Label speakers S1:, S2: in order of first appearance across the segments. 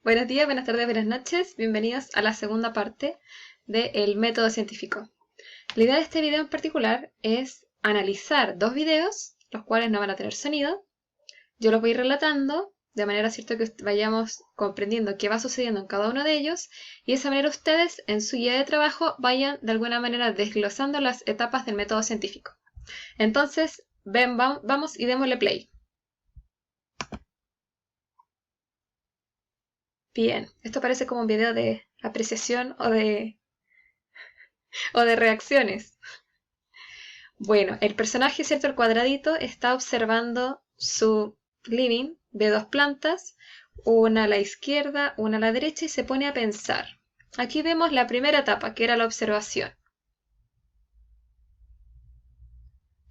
S1: Buenos días, buenas tardes, buenas noches. Bienvenidos a la segunda parte del método científico. La idea de este video en particular es analizar dos videos, los cuales no van a tener sonido. Yo los voy a ir relatando de manera cierta que vayamos comprendiendo qué va sucediendo en cada uno de ellos y de esa manera ustedes en su guía de trabajo vayan de alguna manera desglosando las etapas del método científico. Entonces, vamos y démosle play. Bien, esto parece como un video de apreciación o de reacciones. Bueno, el personaje, ¿cierto? El cuadradito está observando su living de dos plantas, una a la izquierda, una a la derecha, y se pone a pensar. Aquí vemos la primera etapa, que era la observación.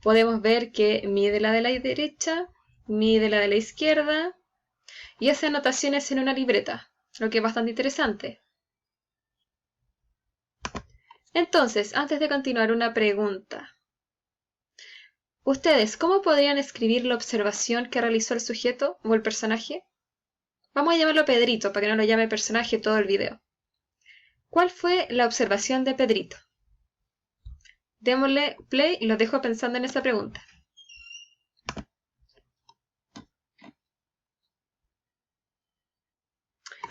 S1: Podemos ver que mide la de la derecha, mide la de la izquierda, y hace anotaciones en una libreta, lo que es bastante interesante. Entonces, antes de continuar, una pregunta. ¿Ustedes cómo podrían escribir la observación que realizó el sujeto o el personaje? Vamos a llamarlo Pedrito, para que no lo llame personaje todo el video. ¿Cuál fue la observación de Pedrito? Démosle play y los dejo pensando en esa pregunta.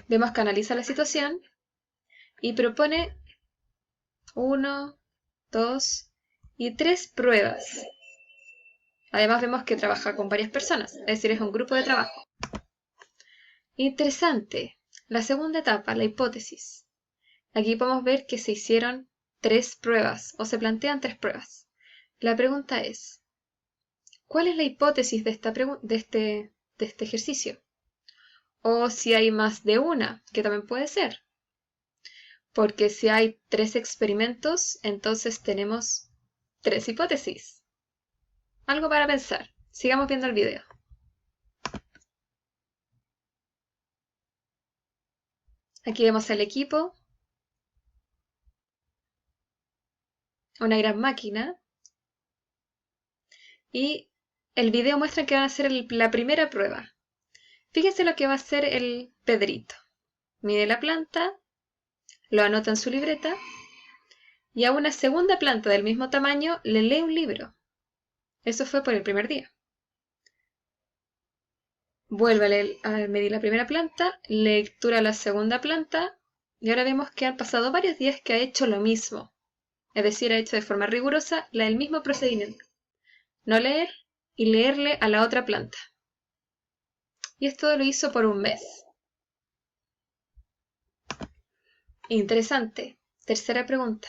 S1: Vemos que analiza la situación y propone 1, 2 y 3 pruebas. Además vemos que trabaja con varias personas, es decir, es un grupo de trabajo. Interesante. La segunda etapa, la hipótesis. Aquí podemos ver que se hicieron 3 pruebas, o se plantean 3 pruebas. La pregunta es, ¿cuál es la hipótesis de este ejercicio? O si hay más de una, que también puede ser. Porque si hay 3 experimentos, entonces tenemos 3 hipótesis. Algo para pensar. Sigamos viendo el video. Aquí vemos al equipo. Una gran máquina. Y el video muestra que van a hacer la primera prueba. Fíjense lo que va a hacer el Pedrito. Mide la planta, lo anota en su libreta y a una segunda planta del mismo tamaño le lee un libro. Eso fue por el primer día. Vuelve a medir la primera planta, lectura la segunda planta y ahora vemos que han pasado varios días que ha hecho lo mismo. Es decir, ha hecho de forma rigurosa el mismo procedimiento. No leer y leerle a la otra planta. Y esto lo hizo por un mes. Interesante. Tercera pregunta.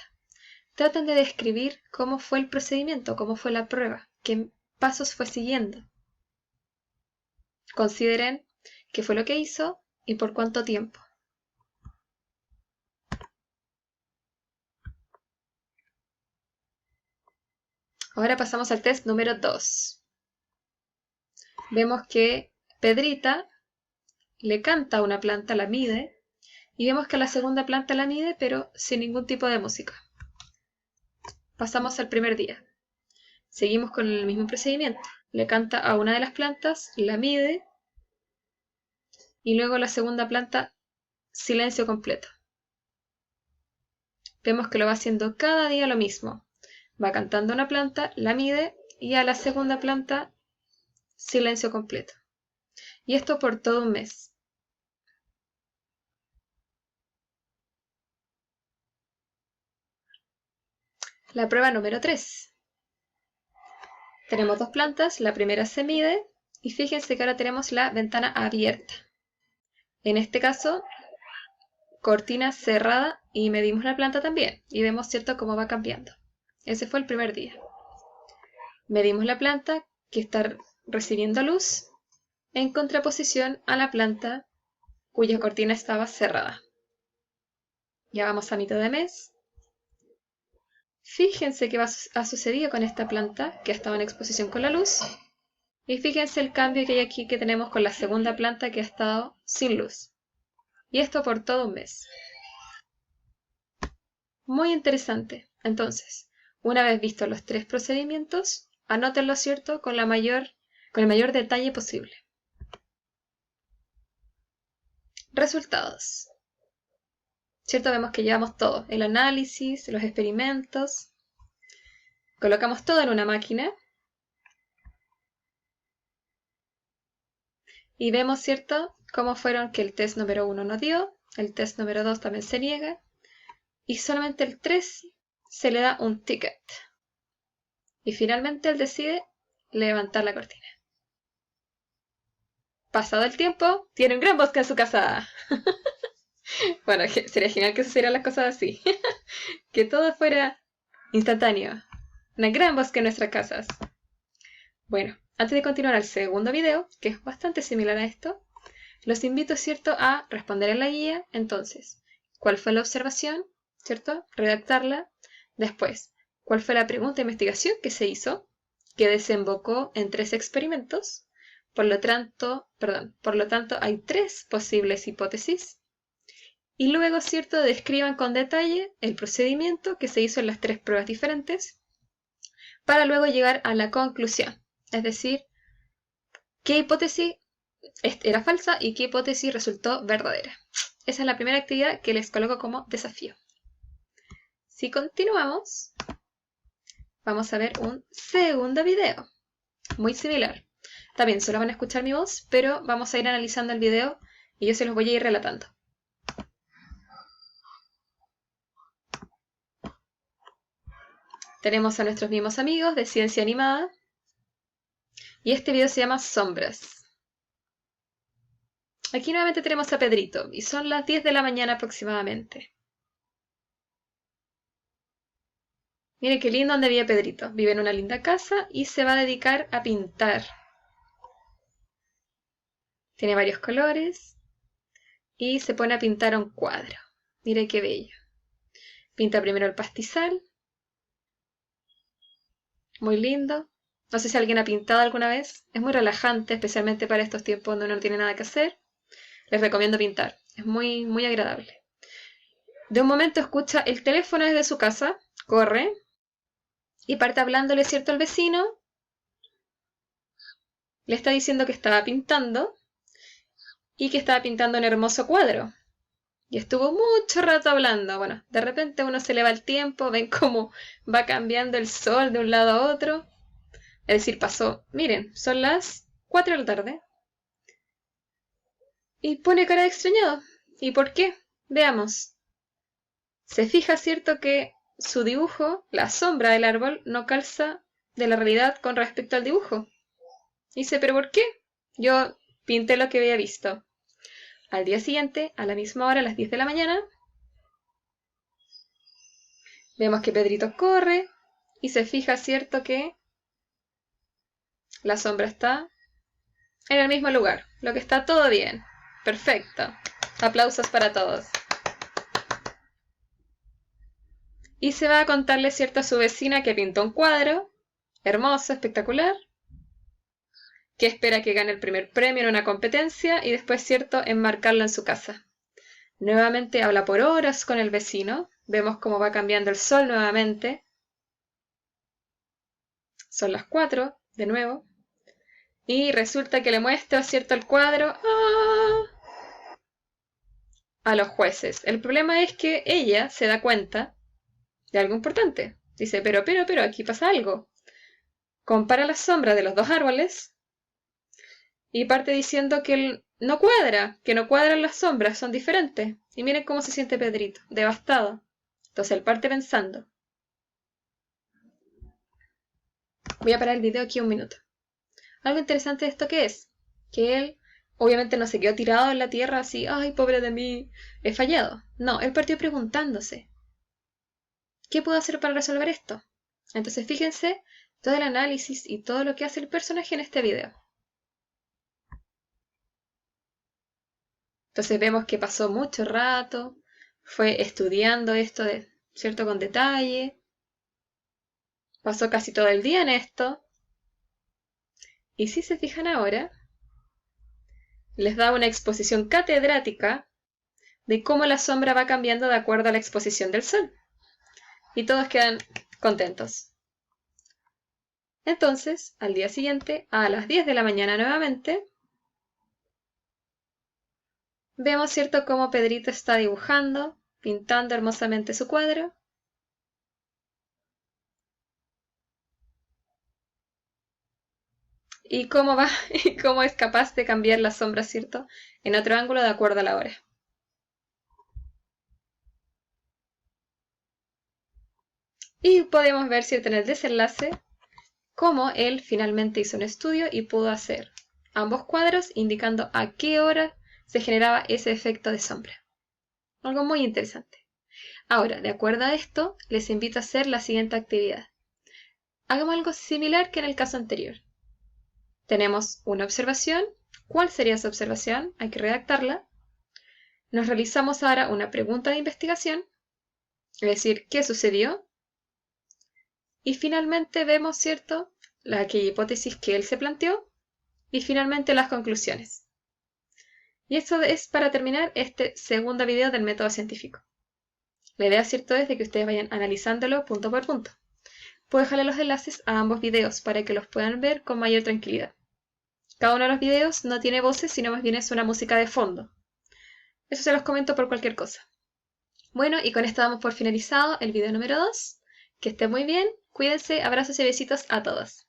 S1: Tratan de describir cómo fue el procedimiento, cómo fue la prueba, qué pasos fue siguiendo. Consideren qué fue lo que hizo y por cuánto tiempo. Ahora pasamos al test número 2. Vemos que Pedrita le canta a una planta, la mide, y vemos que a la segunda planta la mide, pero sin ningún tipo de música. Pasamos al primer día. Seguimos con el mismo procedimiento. Le canta a una de las plantas, la mide, y luego la segunda planta, silencio completo. Vemos que lo va haciendo cada día lo mismo. Va cantando una planta, la mide, y a la segunda planta, silencio completo. Y esto por todo un mes. La prueba número 3. Tenemos dos plantas, la primera se mide y fíjense que ahora tenemos la ventana abierta. En este caso, cortina cerrada y medimos la planta también y vemos, ¿cierto?, cómo va cambiando. Ese fue el primer día. Medimos la planta que está recibiendo luz en contraposición a la planta cuya cortina estaba cerrada. Ya vamos a mitad de mes. Fíjense qué ha sucedido con esta planta que ha estado en exposición con la luz. Y fíjense el cambio que hay aquí que tenemos con la segunda planta que ha estado sin luz. Y esto por todo un mes. Muy interesante. Entonces, una vez vistos los 3 procedimientos, anótenlo, ¿cierto?, con el mayor detalle posible. resultados. ¿Cierto? Vemos que llevamos todo, el análisis, los experimentos. Colocamos todo en una máquina. Y vemos, ¿cierto?, cómo fueron que el test número 1 no dio, el test número 2 también se niega, y solamente el 3 se le da un ticket. Y finalmente él decide levantar la cortina. Pasado el tiempo, tiene un gran bosque en su casa. Bueno, sería genial que sucedieran las cosas así. Que todo fuera instantáneo. Una gran bosque en nuestras casas. Bueno, antes de continuar al segundo video, que es bastante similar a esto, los invito, ¿cierto?, a responder en la guía. Entonces, ¿cuál fue la observación? ¿Cierto? Redactarla. Después, ¿cuál fue la pregunta de investigación que se hizo? Que desembocó en 3 experimentos. Por lo tanto, hay 3 posibles hipótesis. Y luego, ¿cierto?, describan con detalle el procedimiento que se hizo en las 3 pruebas diferentes para luego llegar a la conclusión. Es decir, qué hipótesis era falsa y qué hipótesis resultó verdadera. Esa es la primera actividad que les coloco como desafío. Si continuamos, vamos a ver un segundo video, muy similar. También solo van a escuchar mi voz, pero vamos a ir analizando el video y yo se los voy a ir relatando. Tenemos a nuestros mismos amigos de Ciencia Animada y este video se llama Sombras. Aquí nuevamente tenemos a Pedrito y son las 10 de la mañana aproximadamente. Miren qué lindo donde vive Pedrito. Vive en una linda casa y se va a dedicar a pintar. Tiene varios colores y se pone a pintar un cuadro. Miren qué bello. Pinta primero el pastizal. Muy lindo. No sé si alguien ha pintado alguna vez. Es muy relajante, especialmente para estos tiempos donde uno no tiene nada que hacer. Les recomiendo pintar. Es muy, muy agradable. De un momento escucha el teléfono desde su casa. Corre. Y parte hablándole, ¿cierto?, al vecino. Le está diciendo que estaba pintando. Y que estaba pintando un hermoso cuadro. Y estuvo mucho rato hablando. Bueno, de repente uno se le va el tiempo. Ven cómo va cambiando el sol de un lado a otro. Es decir, pasó, miren, son las 4 de la tarde. Y pone cara de extrañado. ¿Y por qué? Veamos. Se fija, cierto, que su dibujo, la sombra del árbol, no calza de la realidad con respecto al dibujo. Dice, ¿pero por qué? Yo pinté lo que había visto. Al día siguiente, a la misma hora, a las 10 de la mañana, vemos que Pedrito corre y se fija, cierto, que la sombra está en el mismo lugar, lo que está todo bien. Perfecto. Aplausos para todos. Y se va a contarle, cierto, a su vecina que pintó un cuadro hermoso, espectacular, que espera que gane el primer premio en una competencia y después, cierto, enmarcarlo en su casa. Nuevamente habla por horas con el vecino. Vemos cómo va cambiando el sol nuevamente. Son las 4, de nuevo. Y resulta que le muestra, cierto, el cuadro a los jueces. El problema es que ella se da cuenta de algo importante. Dice, pero, aquí pasa algo. Compara la sombra de los 2 árboles y parte diciendo que no cuadra, que no cuadran las sombras, son diferentes. Y miren cómo se siente Pedrito, devastado. Entonces él parte pensando. Voy a parar el video aquí un minuto. Algo interesante de esto que es, que él obviamente no se quedó tirado en la tierra así, ay, pobre de mí, he fallado. No, él partió preguntándose, ¿qué puedo hacer para resolver esto? Entonces fíjense todo el análisis y todo lo que hace el personaje en este video. Entonces vemos que pasó mucho rato, fue estudiando esto, ¿cierto?, con detalle. Pasó casi todo el día en esto. Y si se fijan ahora, les da una exposición catedrática de cómo la sombra va cambiando de acuerdo a la exposición del sol. Y todos quedan contentos. Entonces, al día siguiente, a las 10 de la mañana nuevamente, Vemos, ¿cierto?, cómo Pedrito está dibujando, pintando hermosamente su cuadro. Y cómo va, y cómo es capaz de cambiar la sombra, ¿cierto?, en otro ángulo de acuerdo a la hora. Y podemos ver, ¿cierto?, en el desenlace, cómo él finalmente hizo un estudio y pudo hacer ambos cuadros indicando a qué hora se generaba ese efecto de sombra. Algo muy interesante. Ahora, de acuerdo a esto, les invito a hacer la siguiente actividad. Hagamos algo similar que en el caso anterior. Tenemos una observación. ¿Cuál sería esa observación? Hay que redactarla. Nos realizamos ahora una pregunta de investigación, es decir, ¿qué sucedió? Y finalmente vemos, ¿cierto?, aquella hipótesis que él se planteó y finalmente las conclusiones. Y eso es para terminar este segundo video del método científico. La idea, ¿cierto?, es de que ustedes vayan analizándolo punto por punto. Puedo dejarle los enlaces a ambos videos para que los puedan ver con mayor tranquilidad. Cada uno de los videos no tiene voces, sino más bien es una música de fondo. Eso se los comento por cualquier cosa. Bueno, y con esto damos por finalizado el video número 2. Que estén muy bien, cuídense, abrazos y besitos a todos.